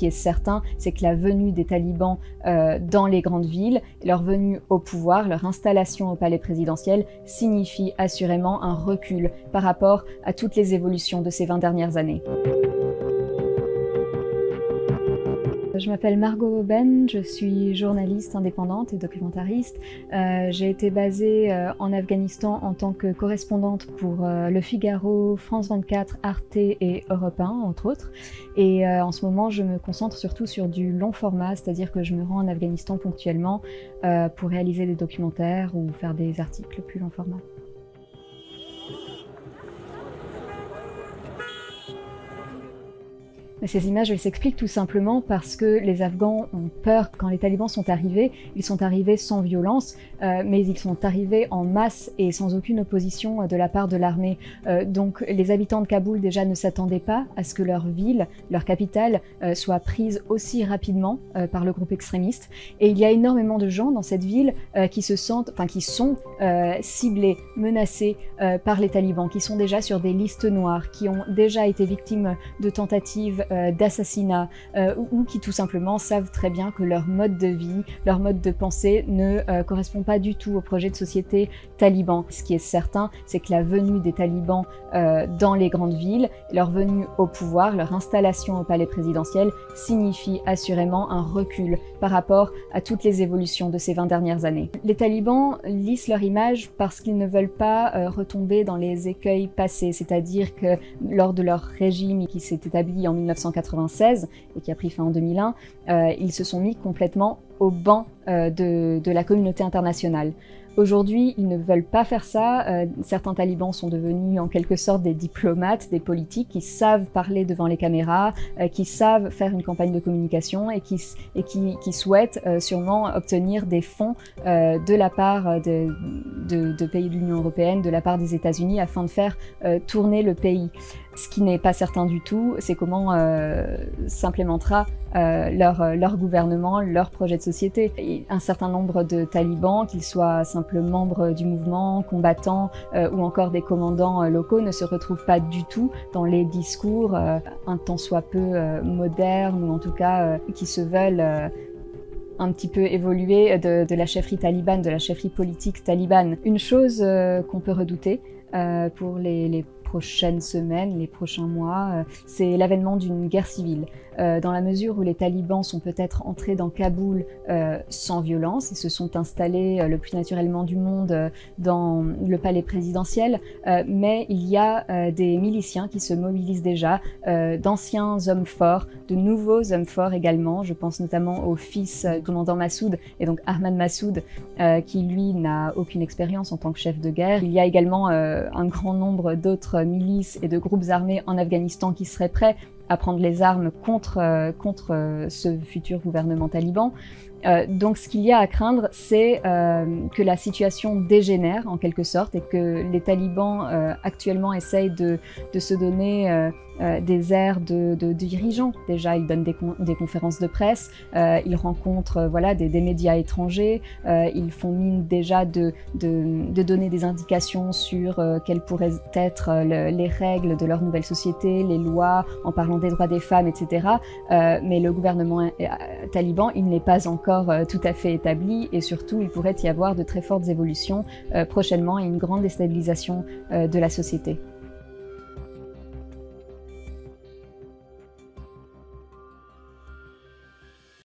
qui est certain, c'est que la venue des talibans dans les grandes villes, leur venue au pouvoir, leur installation au palais présidentiel signifie assurément un recul par rapport à toutes les évolutions de ces 20 dernières années. Je m'appelle Margot Aubaine, je suis journaliste indépendante et documentariste. J'ai été basée en Afghanistan en tant que correspondante pour Le Figaro, France 24, Arte et Europe 1, entre autres. Et en ce moment, je me concentre surtout sur du long format, c'est-à-dire que je me rends en Afghanistan ponctuellement pour réaliser des documentaires ou faire des articles plus long format. Ces images, elles s'expliquent tout simplement parce que les Afghans ont peur. Quand les talibans sont arrivés, ils sont arrivés sans violence, mais ils sont arrivés en masse et sans aucune opposition de la part de l'armée. Donc les habitants de Kaboul déjà ne s'attendaient pas à ce que leur ville, leur capitale, soit prise aussi rapidement par le groupe extrémiste. Et il y a énormément de gens dans cette ville qui sont ciblés, menacés par les talibans, qui sont déjà sur des listes noires, qui ont déjà été victimes de tentatives d'assassinat ou qui tout simplement savent très bien que leur mode de vie, leur mode de pensée ne correspond pas du tout au projet de société taliban. Ce qui est certain, c'est que la venue des talibans dans les grandes villes, leur venue au pouvoir, leur installation au palais présidentiel signifie assurément un recul par rapport à toutes les évolutions de ces 20 dernières années. Les talibans lissent leur image parce qu'ils ne veulent pas retomber dans les écueils passés, c'est-à-dire que lors de leur régime qui s'est établi en 1996 et qui a pris fin en 2001, ils se sont mis complètement au banc de la communauté internationale. Aujourd'hui, ils ne veulent pas faire ça. Certains talibans sont devenus en quelque sorte des diplomates, des politiques qui savent parler devant les caméras, qui savent faire une campagne de communication et qui souhaitent sûrement obtenir des fonds de la part de pays de l'Union européenne, de la part des États-Unis, afin de faire tourner le pays. Ce qui n'est pas certain du tout, c'est comment s'implémentera leur gouvernement, leur projet de société. Et un certain nombre de talibans, qu'ils soient simples membres du mouvement, combattants ou encore des commandants locaux, ne se retrouvent pas du tout dans les discours un tant soit peu modernes, ou en tout cas qui se veulent un petit peu évoluer de la chefferie talibane, de la chefferie politique talibane. Une chose qu'on peut redouter pour les prochaines semaines, les prochains mois, c'est l'avènement d'une guerre civile. Dans la mesure où les talibans sont peut-être entrés dans Kaboul sans violence et se sont installés le plus naturellement du monde dans le palais présidentiel, mais il y a des miliciens qui se mobilisent déjà, d'anciens hommes forts, de nouveaux hommes forts également. Je pense notamment au fils du commandant Massoud, et donc Ahmad Massoud, qui lui n'a aucune expérience en tant que chef de guerre. Il y a également un grand nombre d'autres milices et de groupes armés en Afghanistan qui seraient prêts à prendre les armes contre ce futur gouvernement taliban. Donc ce qu'il y a à craindre, c'est que la situation dégénère en quelque sorte et que les talibans actuellement essayent de se donner des airs de dirigeants. Déjà, ils donnent des conférences de presse, ils rencontrent des médias étrangers, ils font mine déjà de donner des indications sur quelles pourraient être les règles de leur nouvelle société, les lois, en parlant des droits des femmes, etc. Mais le gouvernement taliban, il n'est pas encore tout à fait établi et surtout, il pourrait y avoir de très fortes évolutions prochainement et une grande déstabilisation de la société.